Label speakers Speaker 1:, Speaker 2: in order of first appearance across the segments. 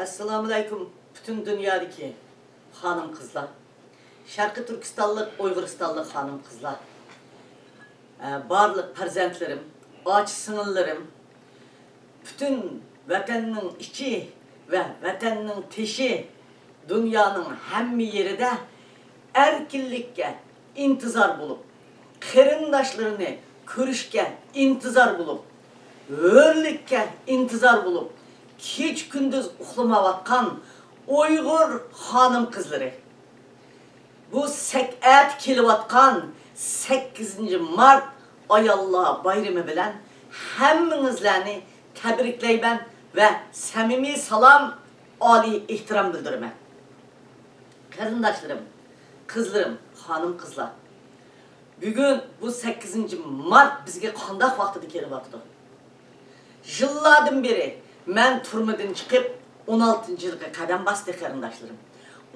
Speaker 1: Assalamu alaikum bütün dünyadaki hanım kızlar. Şarkı Türkistanlık, Uyguristanlık hanım kızlar. Barlık farzandlarim, aç sınırlarım, bütün vatanның içi ve vatanның teşi, dünyanın hemmi yeride erkinlikке intizar bulup, kırındaşlarını körüşke intizar bulup, örlükke intizar bulup, hiç gündüz uxlamavatkan Uygur hanım kızları. Bu sek'at kelivatkan 8 Mart Ayallah bayramı bilen hemminizlerini tebrikleyben ve samimi salam, ali ihtiram bildirmen. Karındaşlarım, kızlarım, hanım kızlar. Bugün bu 8 Mart bizge qandaq vaqtida kelivatdı. Yıllardan beri ben turmadan çıkıp 16. yılga kadam bastı karındaşlarım.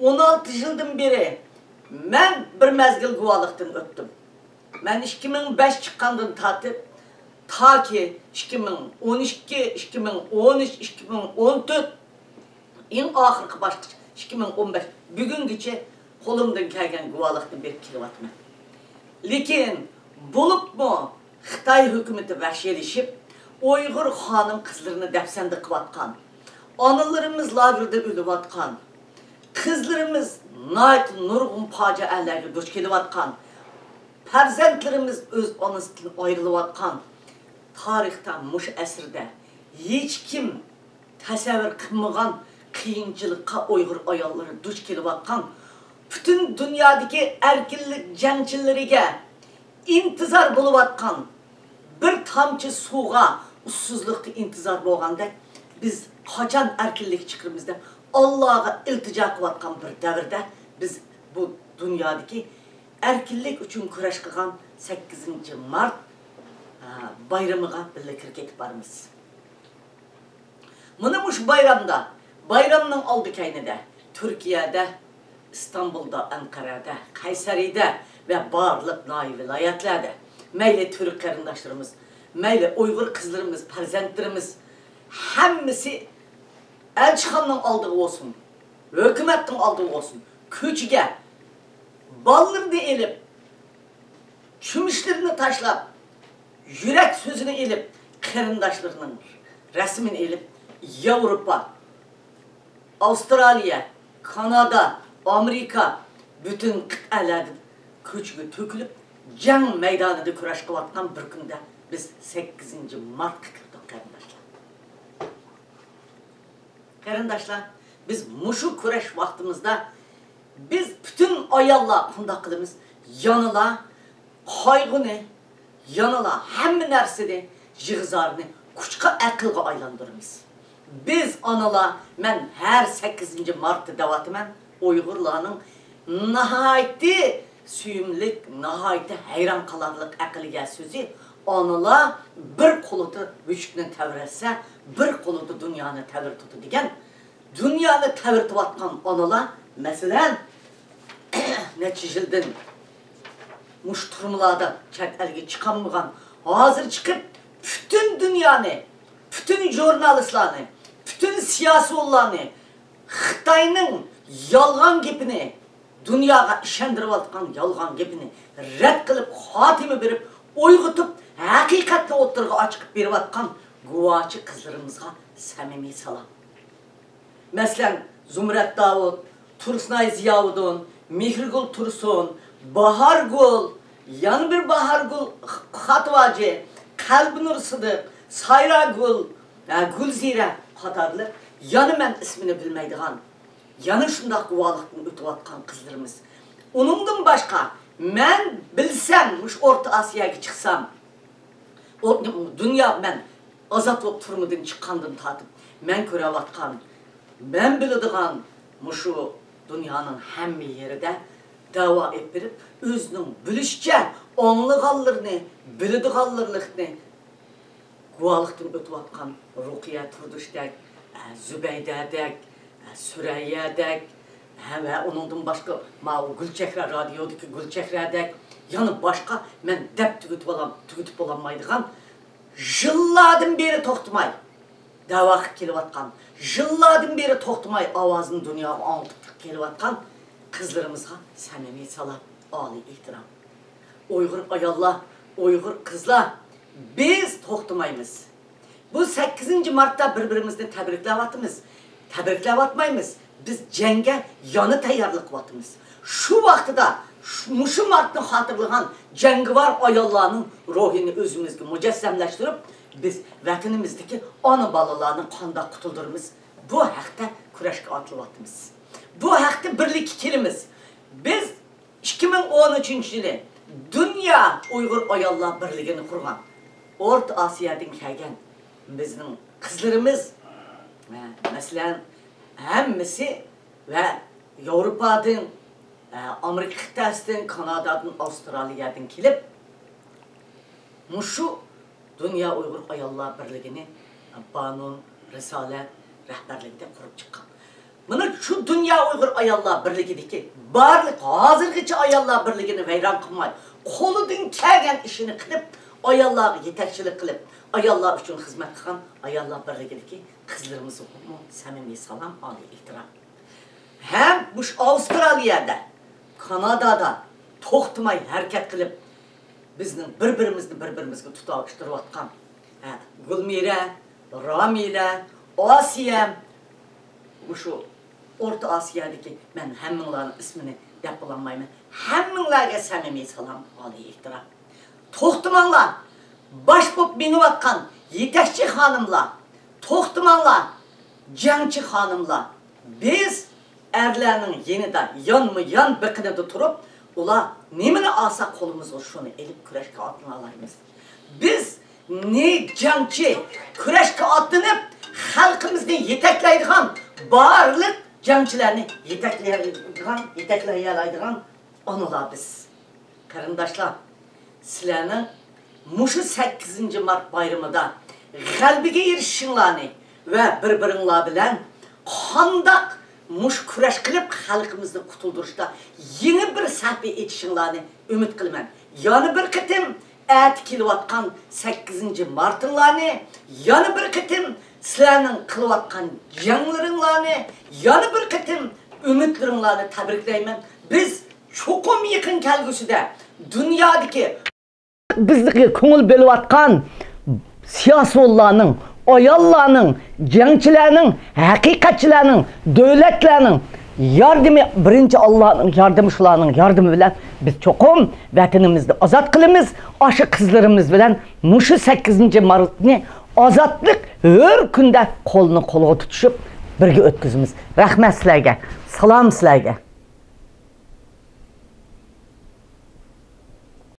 Speaker 1: 16 yıldan beri ben bir mezgil guvalıqdan öptüm. Ben 2005 çıkandan tatip ta ki 2012, 2013, 2014 en ahırkı başkı 2015 bugünküçe kolumdan kelgen guvalıqdan bir kelivatman. Lekin bulup mu Xitay hükümeti vahşileşip Uygur hanım kızlarını depsende kıvatkan, analarımız lagırda ölüvatkan, kızlarımız nayt nurgun pacialarga duç kelivatkan, farzandlarımız öz anasından ayrılıvatkan, tarihten muş esirde hiç kim tasavvur kılmagan kıyınçılıkka Uygur ayalları duç kelivatkan, bütün dünyadaki erkinlik jangchilariga intizar buluvatkan, bir tamçı suğa ussuzlukta intizar bolganda biz kaçan erkinlik çıkırımızda Allah'a iltica kıvatkan bir devirde biz bu dünyadaki erkinlik üçün kuraş kılgan 8 Mart bayramıga birlikte ketip barımız. Mına muş bayramda, bayramның aldı kaynida Türkiye'de, İstanbul'da, Ankara'da, Kayseri'de ve barlık nahi vilayetlerde meyle Türk karındaşlarımız, meyle Uygur kızlarımız, farzandlarımız hemmisi elçixanның aldığı olsun, hükümetin aldığı olsun, küçüge ballarını elip, çümüşlerini taşlap, yürek sözünü elip, karındaşlarının resmini elip, Avrupa, Avustralya, Kanada, Amerika, bütün kıtalarda küçüge tökülüp, can meydanında kuraş kıvatkan bir günde biz 8 Mart kıkırdık karındaşlar. Karındaşlar, biz muşu kuraş vaktimizde biz bütün ayalla kunda kılımız yanıla, kaygını, yanıla hem nersini, jığızarını küçük akılga aylandırırız. Biz anıla, ben her 8 Mart'ta davatımen Uygurlarının nihayeti süyümlük, nihayeti hayran kalarlık akılga sözü anıla bir kolutu vücudunu tevir etse, bir kolutu dünyanı tevir tutu degen, dünyanı tevir tuvatkan anıla, mesela neçe yıldan muşturumlarda çet elge çıkanmıgan, hazır çıkıp bütün dünyanı, bütün jurnalistlarını, bütün siyasi olanı, Xitayның yalgan gepini, dünyaya işendirip atkan yalgan gepini red kılıp, hatimi verip, oygutup, hakikatli oturga açıp berip atkan guvaçı kızlarımızga samimi salam. Mesela Zumrat Davud, Tursunay Ziyavudun, Mihirgul Tursun, Bahargul, yan bir Bahargul Hatvacı, Kalbinur Sıdık, Sayragul, Gulzire katarlı, yanı men ismini bilmeydiğen, yanı şundak guvalıktan ötüp atkan kızlarımız. Onundan başka, men bilsem, Orta Asya'ya çıksam, o dünya men azat olup turmadan çıkandan tatıp, men körevatkan, men bildiğen, şu dünyanın hemmi yerinde dava ettirip, özünün bilişçe, onluğallarını, bildiğallarlıkını, guvalıktan ötüp atkan Rukiye Turduş'dek, Zübeyde'dek, Süreyye'dek, ve onundan başka Gülçehre radyodaki Gülçehre'dek, yani başka ben dep tügütüp olamaydıgan, yıllardan beri toxtumay. davaq kelyapkan, yıllardan beri toxtamay avazını dünyaya anlatıp kelyapkan kızlarımızga samimiy salam, ali ehtiram. Uyghur ayollar, Uyghur kızlar, biz toxtamaymiz. Bu 8 Mart'ta birbirimizni tabrikleyatımız. Tabrikleyatmaymiz. Biz cenge yanı tayyorlik qilyapmiz. Şu vaqtida şu Mart'ni hatırlayan cengivar ayollarning ruhini özümüzge mücessemleştirip biz vatanimizdeki ana balalarını qanday qutuldurimiz. Bu haqda kurashga otilyapmiz. Bu haqda birlik kelimiz. Biz 2013 yılı Dünya Uyghur Ayollar Birliğini kurgan. Orta Asya'dan kelgan bizning qizlarimiz, mesela hemmisi ve Avrupa'dan, Amerika kıtasından, Kanada'dan, Avustralya'dan kelip şu Dünya Uyghur Ayollar Birliğini Banun Risalet rehberliğinde kurup çıkan. Bunu şu Dünya Uyghur Ayollar Birliği'deki barlık hazırgıcı Ayollar Birliği'ni veyran kılmayı, koludan kelgen işini kılıp, ayollarga yetakchilik qilib, ayollar uchun xizmat qilgan Ayollar Birliği'deki kızlarımızı samimiy salam, ali ehtiram. Hem bu Avustralya'da, Kanada'da to'xtamay harakat qilib, bizning bir-birimizga tutashtirayotgan Gulmira, Ramila, Osiya, şu Orta Asya'daki ben hemminglarning ismini deb bilolmayman. Hemminglarga samimiy salam, ali ehtiram. Toxtamanglar, baş bo'lib mengayotgan yetakchi xonimlar, toxtamanglar, jangchi xonimlar. Biz erlarning yenida yonma-yon biqinida turib, ular nimani olsa qo'limizga shuni elib kurashga otlanamiz. Biz ne jangchi kurashga otlanib, xalqimizni yetaklaydigan barliq jangchilarni yetaklaydigan onalar biz. Qarindoshlar, sizlarning mushu 8 Mart bayramida g'albiga erishishinglarni va bir-biringlar bilan qandaq mush kurash qilib xalqimizni qutuldirishda yeni bir sahifa etishinglarni umid qilaman. Yana bir qitim at kelayotgan 8 Mart'inglarni, yana bir qitim sizlarning qilayotgan janglaringlarni, yana bir qitim umidlaringlarni tabriklayman. Biz cho'qim yaqin kelgusida dunyodagi bizga ko'ngil bo'layotgan siyosatchilarning, ayollarning, jangchilarning, haqiqatchilarning, davlatlarning yordami, birinchi Allohning yordami, shularning yordami bilan biz cho'qim vatanimizni ozod qilamiz. O'sha qizlarimiz bilan mushu 8 Martni ozodlik har kunda qo'lni qo'lga tutishib birga o'tkazamiz. Rahmat sizlarga. Salom sizlarga.